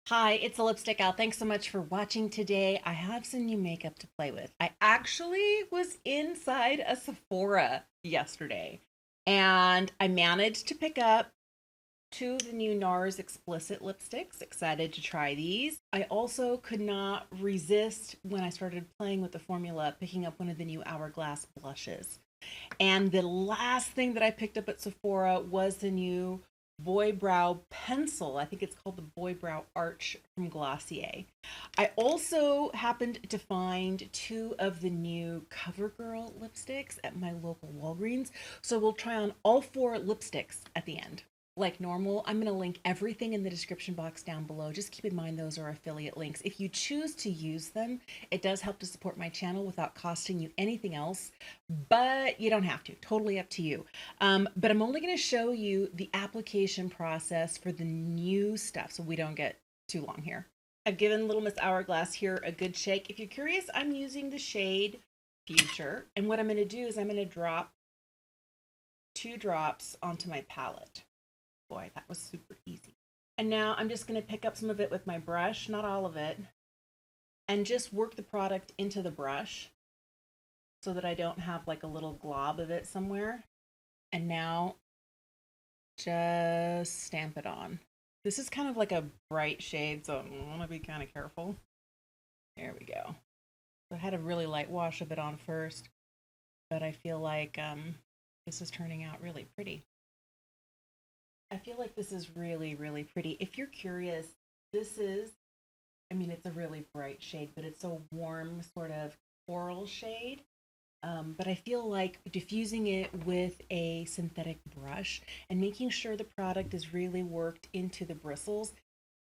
Hi, it's a lipstick Al. Thanks so much for watching today. I have some new makeup to play with. I actually was inside a Sephora yesterday and I managed to pick up two of the new NARS explicit lipsticks. Excited to try these. I also could not resist when I started playing with the formula, picking up one of the new Hourglass blushes. And the last thing that I picked up at Sephora was the new Boy Brow pencil. I think it's called the Boy Brow Arch from Glossier. I also happened to find two of the new CoverGirl lipsticks at my local Walgreens. So we'll try on all four lipsticks at the end. Like normal, I'm going to link everything in the description box down below. Just keep in mind those are affiliate links. If you choose to use them, it does help to support my channel without costing you anything else, but you don't have to. Totally up to you. But I'm only going to show you the application process for the new stuff so we don't get too long here. I've given Little Miss Hourglass here a good shake. If you're curious, I'm using the shade Future, and what I'm going to do is I'm going to drop 2 drops onto my palette. Boy, that was super easy. And now I'm just going to pick up some of it with my brush, not all of it, and just work the product into the brush so that I don't have like a little glob of it somewhere. And now just stamp it on. This is kind of like a bright shade, so I want to be kind of careful. There we go. So I had a really light wash of it on first, but I feel like this is turning out really pretty. I feel like this is really, really pretty. If you're curious, this is, I mean, it's a really bright shade, but it's a warm sort of coral shade. But I feel like diffusing it with a synthetic brush and making sure the product is really worked into the bristles,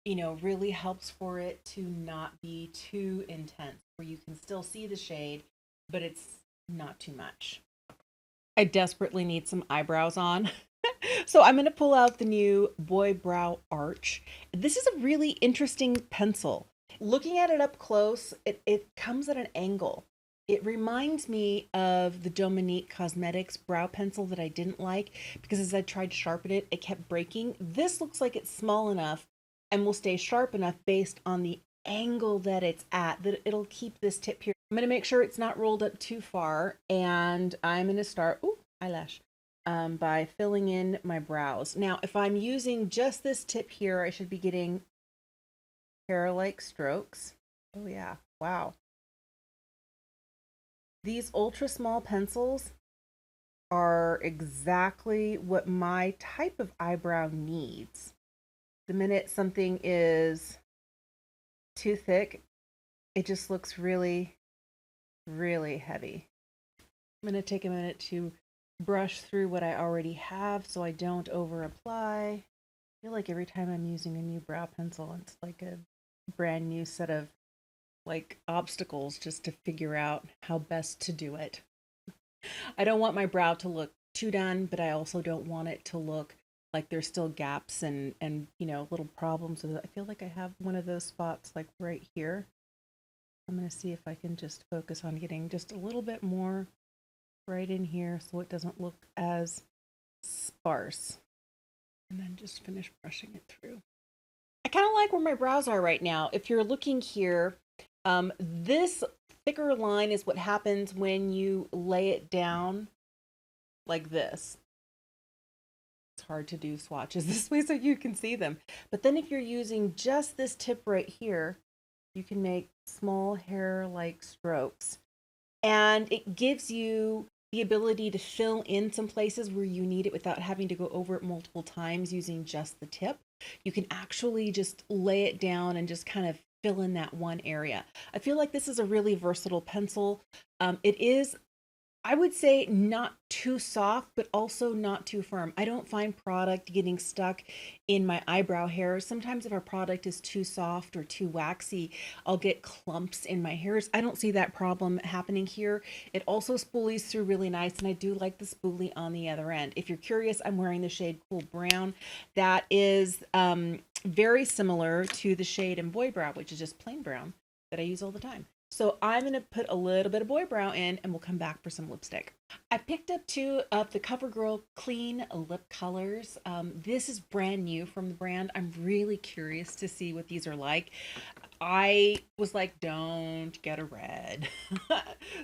really helps for it to not be too intense, where you can still see the shade, but it's not too much. I desperately need some eyebrows on. So I'm going to pull out the new Boy Brow Arch. This is a really interesting pencil. Looking at it up close, it comes at an angle. It reminds me of the Dominique Cosmetics brow pencil that I didn't like because as I tried to sharpen it, it kept breaking. This looks like it's small enough and will stay sharp enough based on the angle that it's at, that it'll keep this tip here. I'm going to make sure it's not rolled up too far, and I'm going to start, ooh, eyelash, by filling in my brows. Now, if I'm using just this tip here, I should be getting hair-like strokes. Oh yeah, wow. These ultra small pencils are exactly what my type of eyebrow needs. The minute something is too thick, it just looks really, really heavy. I'm going to take a minute to brush through what I already have so I don't over apply. I feel like every time I'm using a new brow pencil, it's like a brand new set of like obstacles just to figure out how best to do it. I don't want my brow to look too done, but I also don't want it to look like there's still gaps and little problems with it. I feel like I have one of those spots like right here. I'm going to see if I can just focus on getting just a little bit more right in here so it doesn't look as sparse. And then just finish brushing it through. I kind of like where my brows are right now. If you're looking here, this thicker line is what happens when you lay it down like this. It's hard to do swatches this way so you can see them. But then if you're using just this tip right here, you can make small hair-like strokes. And it gives you the ability to fill in some places where you need it without having to go over it multiple times using just the tip. You can actually just lay it down and just kind of fill in that one area. I feel like this is a really versatile pencil. It is, I would say, not too soft, but also not too firm. I don't find product getting stuck in my eyebrow hairs. Sometimes if a product is too soft or too waxy, I'll get clumps in my hairs. I don't see that problem happening here. It also spoolies through really nice, and I do like the spoolie on the other end. If you're curious, I'm wearing the shade Cool Brown. That is very similar to the shade in Boy Brow, which is just plain brown that I use all the time. So I'm going to put a little bit of Boy Brow in and we'll come back for some lipstick. I picked up two of the CoverGirl Clean Lip Colors. This is brand new from the brand. I'm really curious to see what these are like. I was like, don't get a red.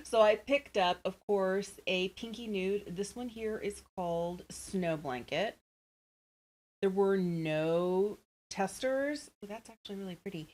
So I picked up, of course, a pinky nude. This one here is called Snow Blanket. There were no testers. Oh, that's actually really pretty.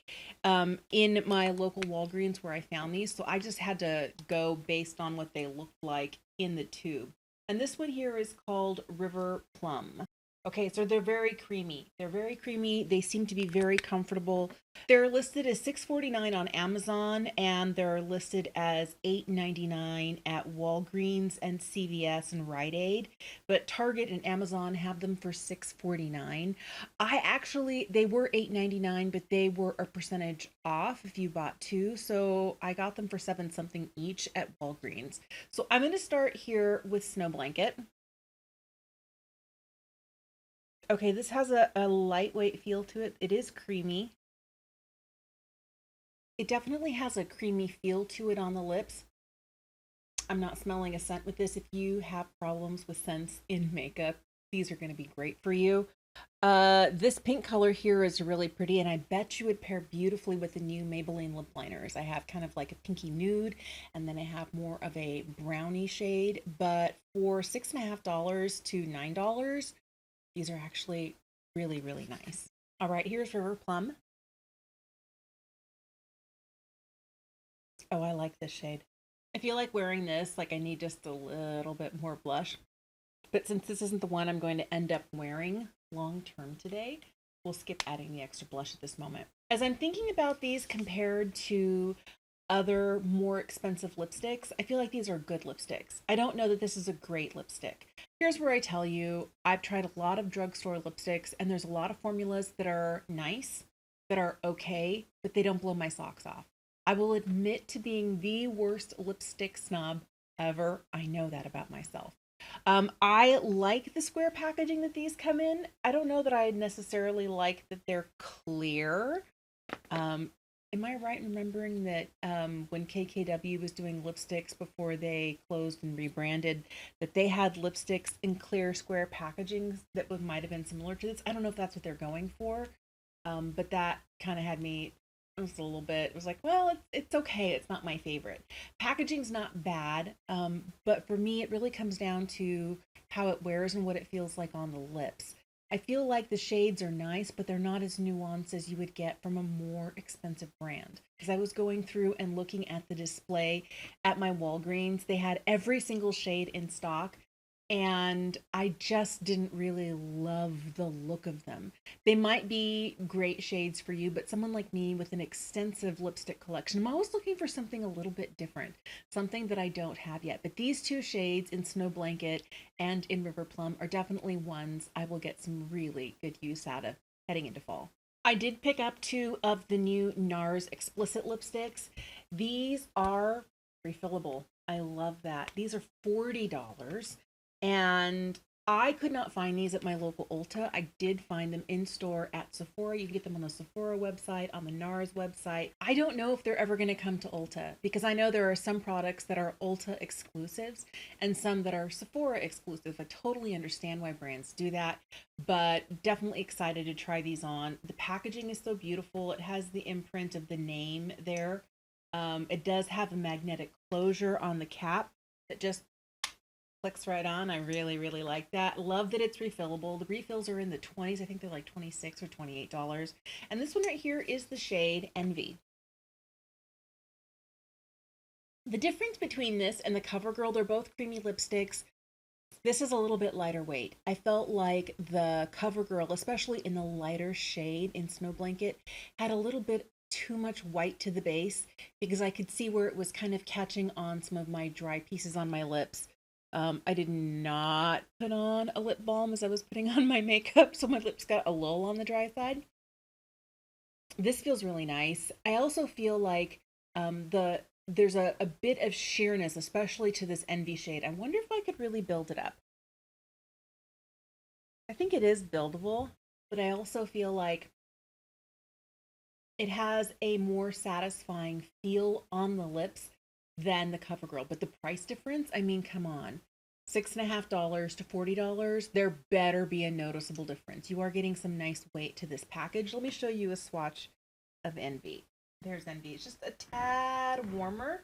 In my local Walgreens where I found these, so I just had to go based on what they looked like in the tube. And this one here is called River Plum. Okay, so they're very creamy. They're very creamy. They seem to be very comfortable. They're listed as $6.49 on Amazon, and they're listed as $8.99 at Walgreens and CVS and Rite Aid. But Target and Amazon have them for $6.49. They were $8.99, but they were a percentage off if you bought two. So I got them for 7 something each at Walgreens. So I'm going to start here with Snow Blanket. Okay, this has a lightweight feel to it. It is creamy. It definitely has a creamy feel to it on the lips. I'm not smelling a scent with this. If you have problems with scents in makeup, these are going to be great for you. This pink color here is really pretty, and I bet you would pair beautifully with the new Maybelline lip liners. I have kind of like a pinky nude, and then I have more of a brownie shade. But for $6.50 to $9, these are actually really, really nice. All right, here's River Plum. Oh, I like this shade. I feel like wearing this, like I need just a little bit more blush. But since this isn't the one I'm going to end up wearing long term today, we'll skip adding the extra blush at this moment. As I'm thinking about these compared to other more expensive lipsticks, I feel like these are good lipsticks. I don't know that this is a great lipstick. Here's where I tell you, I've tried a lot of drugstore lipsticks, and there's a lot of formulas that are nice, that are okay, but they don't blow my socks off. I will admit to being the worst lipstick snob ever. I know that about myself. I like the square packaging that these come in. I don't know that I necessarily like that they're clear. Am I right in remembering that when KKW was doing lipsticks before they closed and rebranded, that they had lipsticks in clear square packagings that might have been similar to this? I don't know if that's what they're going for, but that kind of had me just a little bit. It was like, well, it's okay. It's not my favorite. Packaging's not bad, but for me, it really comes down to how it wears and what it feels like on the lips. I feel like the shades are nice, but they're not as nuanced as you would get from a more expensive brand. Because I was going through and looking at the display at my Walgreens, they had every single shade in stock, and I just didn't really love the look of them. They might be great shades for you, but someone like me with an extensive lipstick collection, I'm always looking for something a little bit different, something that I don't have yet. But these two shades in Snow Blanket and in River Plum are definitely ones I will get some really good use out of heading into fall. I did pick up two of the new NARS explicit lipsticks. These are refillable. I love that. These are $40. And I could not find these at my local Ulta. I did find them in store at Sephora. You can get them on the Sephora website, on the NARS website. I don't know if they're ever going to come to Ulta, because I know there are some products that are Ulta exclusives and some that are Sephora exclusives. I totally understand why brands do that, but definitely excited to try these on. The packaging is so beautiful. It has the imprint of the name there. It does have a magnetic closure on the cap that just clicks right on. I really, really like that. Love that it's refillable. The refills are in the 20s. I think they're like $26 or $28. And this one right here is the shade Envy. The difference between this and the CoverGirl, they're both creamy lipsticks. This is a little bit lighter weight. I felt like the CoverGirl, especially in the lighter shade in Snow Blanket, had a little bit too much white to the base, because I could see where it was kind of catching on some of my dry pieces on my lips. I did not put on a lip balm as I was putting on my makeup, so my lips got a little on the dry side. This feels really nice. I also feel like there's a bit of sheerness, especially to this Envy shade. I wonder if I could really build it up. I think it is buildable, but I also feel like it has a more satisfying feel on the lips than the CoverGirl. But the price difference, I mean, come on. $6.50 to $40, there better be a noticeable difference. You are getting some nice weight to this package. Let me show you a swatch of Envy. There's Envy. It's just a tad warmer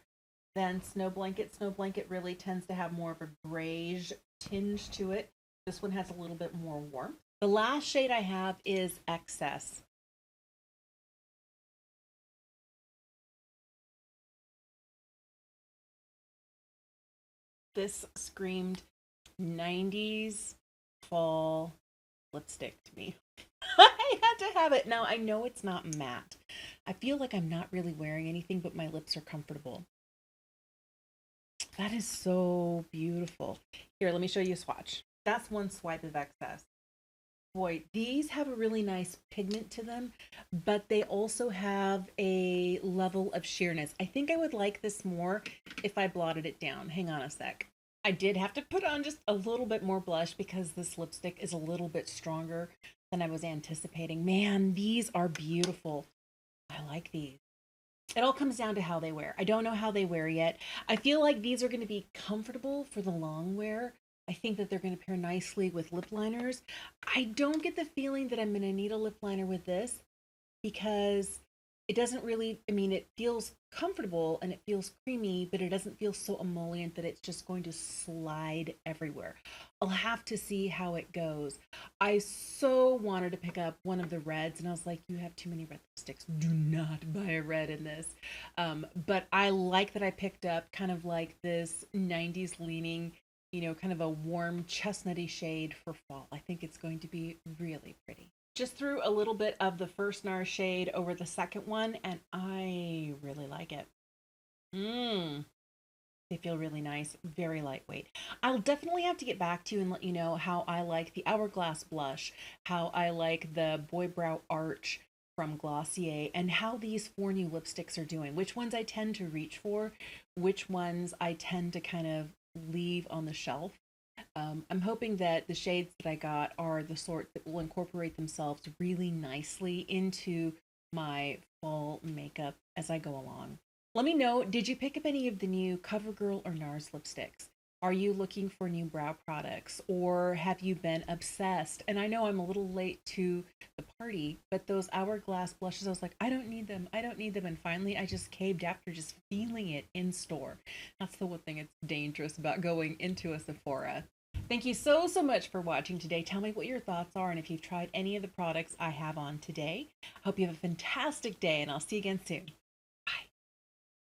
than Snow Blanket. Snow Blanket really tends to have more of a grayish tinge to it. This one has a little bit more warmth. The last shade I have is Excess. This screamed 90s fall lipstick to me. I had to have it. Now, I know it's not matte. I feel like I'm not really wearing anything, but my lips are comfortable. That is so beautiful. Here, let me show you a swatch. That's one swipe of Excess. Boy, these have a really nice pigment to them, but they also have a level of sheerness. I think I would like this more if I blotted it down. Hang on a sec. I did have to put on just a little bit more blush because this lipstick is a little bit stronger than I was anticipating. Man, these are beautiful. I like these. It all comes down to how they wear. I don't know how they wear yet. I feel like these are going to be comfortable for the long wear. I think that they're going to pair nicely with lip liners. I don't get the feeling that I'm going to need a lip liner with this because it doesn't really, I mean, it feels comfortable and it feels creamy, but it doesn't feel so emollient that it's just going to slide everywhere. I'll have to see how it goes. I so wanted to pick up one of the reds, and I was like, you have too many red lipsticks. Do not buy a red in this. But I like that I picked up kind of like this 90s leaning, you know, kind of a warm chestnutty shade for fall. I think it's going to be really pretty. Just threw a little bit of the first NARS shade over the second one, and I really like it. They feel really nice, very lightweight. I'll definitely have to get back to you and let you know how I like the Hourglass blush, how I like the Boy Brow Arch from Glossier, and how these four new lipsticks are doing. Which ones I tend to reach for, which ones I tend to kind of leave on the shelf. I'm hoping that the shades that I got are the sort that will incorporate themselves really nicely into my fall makeup as I go along. Let me know, did you pick up any of the new CoverGirl or NARS lipsticks? Are you looking for new brow products, or have you been obsessed? And I know I'm a little late to the party, but those Hourglass blushes, I was like, I don't need them. I don't need them. And finally, I just caved after just feeling it in store. That's the one thing that's dangerous about going into a Sephora. Thank you so, so much for watching today. Tell me what your thoughts are and if you've tried any of the products I have on today. I hope you have a fantastic day, and I'll see you again soon.